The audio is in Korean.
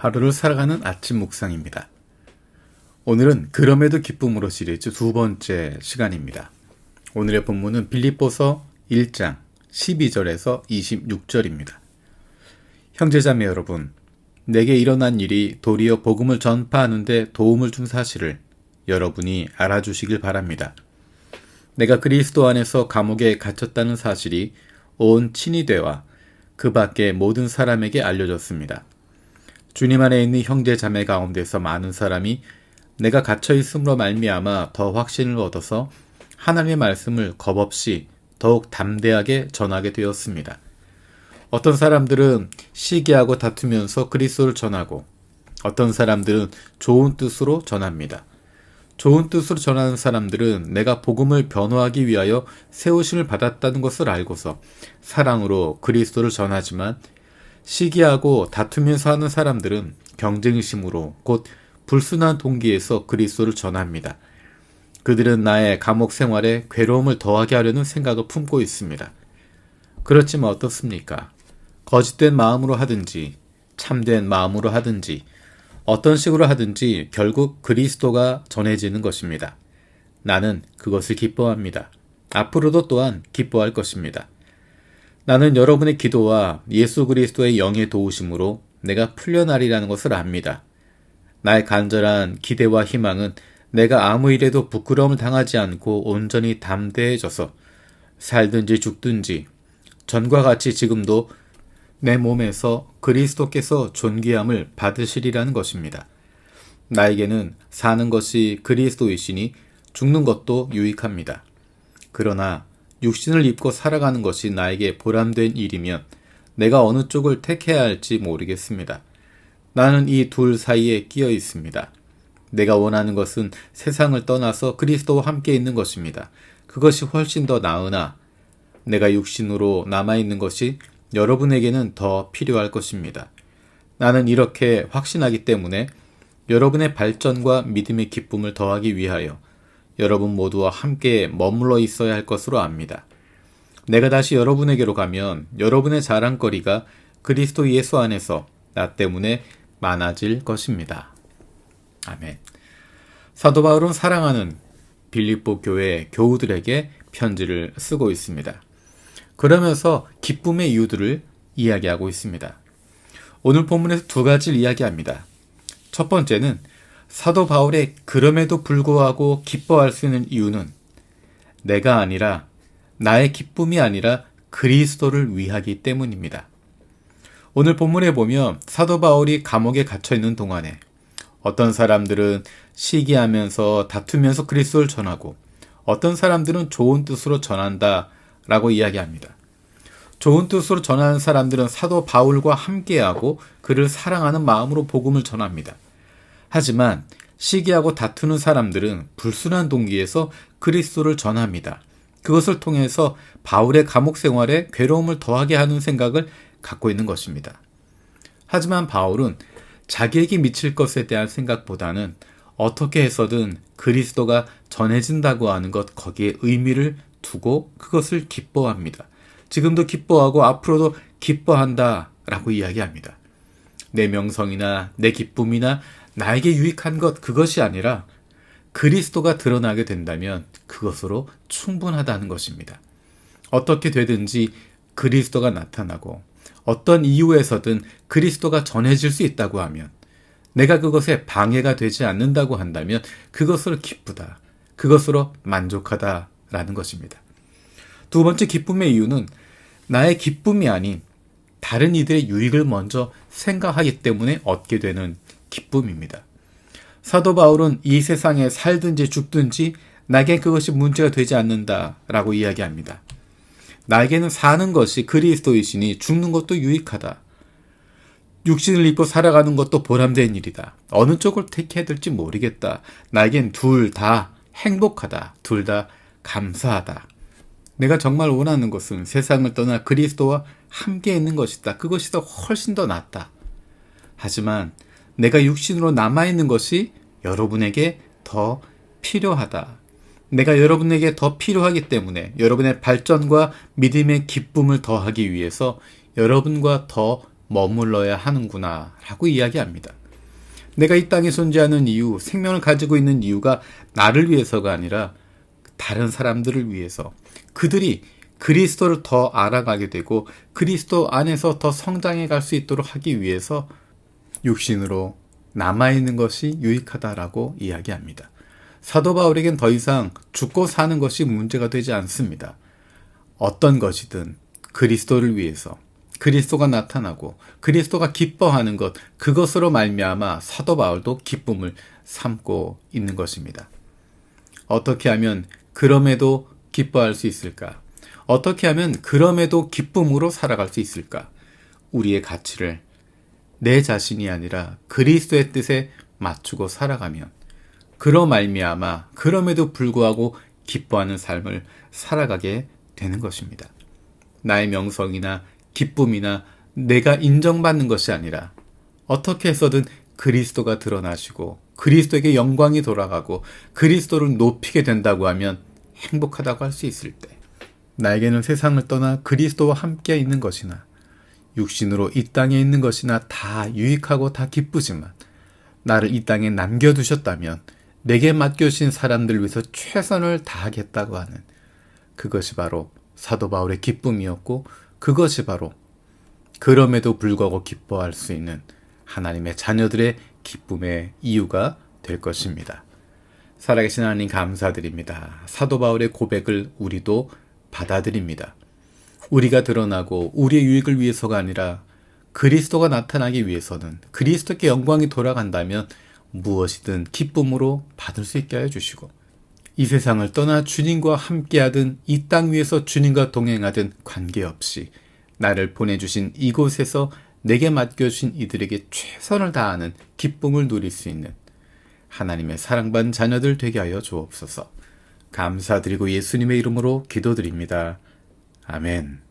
하루를 살아가는 아침 묵상입니다. 오늘은 그럼에도 기쁨으로 시리즈 두 번째 시간입니다. 오늘의 본문은 빌립보서 1장 12절에서 26절입니다. 형제자매 여러분, 내게 일어난 일이 도리어 복음을 전파하는 데 도움을 준 사실을 여러분이 알아주시길 바랍니다. 내가 그리스도 안에서 감옥에 갇혔다는 사실이 온 친위대와 그 밖의 모든 사람에게 알려졌습니다. 주님 안에 있는 형제 자매 가운데서 많은 사람이 내가 갇혀 있음으로 말미암아 더 확신을 얻어서 하나님의 말씀을 겁없이 더욱 담대하게 전하게 되었습니다. 어떤 사람들은 시기하고 다투면서 그리스도를 전하고 어떤 사람들은 좋은 뜻으로 전합니다. 좋은 뜻으로 전하는 사람들은 내가 복음을 변호하기 위하여 세우심을 받았다는 것을 알고서 사랑으로 그리스도를 전하지만 시기하고 다투면서 하는 사람들은 경쟁심으로 곧 불순한 동기에서 그리스도를 전합니다. 그들은 나의 감옥 생활에 괴로움을 더하게 하려는 생각을 품고 있습니다. 그렇지만 어떻습니까? 거짓된 마음으로 하든지 참된 마음으로 하든지 어떤 식으로 하든지 결국 그리스도가 전해지는 것입니다. 나는 그것을 기뻐합니다. 앞으로도 또한 기뻐할 것입니다. 나는 여러분의 기도와 예수 그리스도의 영의 도우심으로 내가 풀려나리라는 것을 압니다. 나의 간절한 기대와 희망은 내가 아무 일에도 부끄러움을 당하지 않고 온전히 담대해져서 살든지 죽든지 전과 같이 지금도 내 몸에서 그리스도께서 존귀함을 받으시리라는 것입니다. 나에게는 사는 것이 그리스도이시니 죽는 것도 유익합니다. 그러나 육신을 입고 살아가는 것이 나에게 보람된 일이면 내가 어느 쪽을 택해야 할지 모르겠습니다. 나는 이 둘 사이에 끼어 있습니다. 내가 원하는 것은 세상을 떠나서 그리스도와 함께 있는 것입니다. 그것이 훨씬 더 나으나 내가 육신으로 남아있는 것이 여러분에게는 더 필요할 것입니다. 나는 이렇게 확신하기 때문에 여러분의 발전과 믿음의 기쁨을 더하기 위하여 여러분 모두와 함께 머물러 있어야 할 것으로 압니다. 내가 다시 여러분에게로 가면 여러분의 자랑거리가 그리스도 예수 안에서 나 때문에 많아질 것입니다. 아멘. 사도 바울은 사랑하는 빌립보 교회 교우들에게 편지를 쓰고 있습니다. 그러면서 기쁨의 이유들을 이야기하고 있습니다. 오늘 본문에서 두 가지를 이야기합니다. 첫 번째는 사도 바울의 그럼에도 불구하고 기뻐할 수 있는 이유는 내가 아니라 나의 기쁨이 아니라 그리스도를 위하기 때문입니다. 오늘 본문에 보면 사도 바울이 감옥에 갇혀 있는 동안에 어떤 사람들은 시기하면서 다투면서 그리스도를 전하고 어떤 사람들은 좋은 뜻으로 전한다 라고 이야기합니다. 좋은 뜻으로 전하는 사람들은 사도 바울과 함께하고 그를 사랑하는 마음으로 복음을 전합니다. 하지만 시기하고 다투는 사람들은 불순한 동기에서 그리스도를 전합니다. 그것을 통해서 바울의 감옥 생활에 괴로움을 더하게 하는 생각을 갖고 있는 것입니다. 하지만 바울은 자기에게 미칠 것에 대한 생각보다는 어떻게 해서든 그리스도가 전해진다고 하는 것 거기에 의미를 두고 그것을 기뻐합니다. 지금도 기뻐하고 앞으로도 기뻐한다 라고 이야기합니다. 내 명성이나 내 기쁨이나 나에게 유익한 것 그것이 아니라 그리스도가 드러나게 된다면 그것으로 충분하다는 것입니다. 어떻게 되든지 그리스도가 나타나고 어떤 이유에서든 그리스도가 전해질 수 있다고 하면 내가 그것에 방해가 되지 않는다고 한다면 그것으로 기쁘다. 그것으로 만족하다라는 것입니다. 두 번째 기쁨의 이유는 나의 기쁨이 아닌 다른 이들의 유익을 먼저 생각하기 때문에 얻게 되는 기쁨입니다. 사도 바울은 이 세상에 살든지 죽든지 나에게 그것이 문제가 되지 않는다라고 이야기합니다. 나에게는 사는 것이 그리스도이시니 죽는 것도 유익하다. 육신을 입고 살아가는 것도 보람된 일이다. 어느 쪽을 택해야 될지 모르겠다. 나에겐 둘 다 행복하다. 둘 다 감사하다. 내가 정말 원하는 것은 세상을 떠나 그리스도와 함께 있는 것이다. 그것이 더 훨씬 더 낫다. 하지만 내가 육신으로 남아있는 것이 여러분에게 더 필요하다. 내가 여러분에게 더 필요하기 때문에 여러분의 발전과 믿음의 기쁨을 더하기 위해서 여러분과 더 머물러야 하는구나 라고 이야기합니다. 내가 이 땅에 존재하는 이유, 생명을 가지고 있는 이유가 나를 위해서가 아니라 다른 사람들을 위해서, 그들이 그리스도를 더 알아가게 되고 그리스도 안에서 더 성장해 갈 수 있도록 하기 위해서 육신으로 남아있는 것이 유익하다라고 이야기합니다. 사도 바울에겐 더 이상 죽고 사는 것이 문제가 되지 않습니다. 어떤 것이든 그리스도를 위해서, 그리스도가 나타나고 그리스도가 기뻐하는 것, 그것으로 말미암아 사도 바울도 기쁨을 삼고 있는 것입니다. 어떻게 하면 그럼에도 기뻐할 수 있을까? 어떻게 하면 그럼에도 기쁨으로 살아갈 수 있을까? 우리의 가치를 내 자신이 아니라 그리스도의 뜻에 맞추고 살아가면, 그러 말미암아 그럼에도 불구하고 기뻐하는 삶을 살아가게 되는 것입니다. 나의 명성이나 기쁨이나 내가 인정받는 것이 아니라 어떻게 해서든 그리스도가 드러나시고 그리스도에게 영광이 돌아가고 그리스도를 높이게 된다고 하면 행복하다고 할 수 있을 때, 나에게는 세상을 떠나 그리스도와 함께 있는 것이나 육신으로 이 땅에 있는 것이나 다 유익하고 다 기쁘지만, 나를 이 땅에 남겨두셨다면 내게 맡겨주신 사람들 위해서 최선을 다하겠다고 하는, 그것이 바로 사도 바울의 기쁨이었고, 그것이 바로 그럼에도 불구하고 기뻐할 수 있는 하나님의 자녀들의 기쁨의 이유가 될 것입니다. 살아계신 하나님 감사드립니다. 사도 바울의 고백을 우리도 받아들입니다. 우리가 드러나고 우리의 유익을 위해서가 아니라 그리스도가 나타나기 위해서는, 그리스도께 영광이 돌아간다면 무엇이든 기쁨으로 받을 수 있게 하여 주시고, 이 세상을 떠나 주님과 함께하든 이 땅 위에서 주님과 동행하든 관계없이 나를 보내주신 이곳에서 내게 맡겨주신 이들에게 최선을 다하는 기쁨을 누릴 수 있는 하나님의 사랑받은 자녀들 되게 하여 주옵소서. 감사드리고 예수님의 이름으로 기도드립니다. 아멘.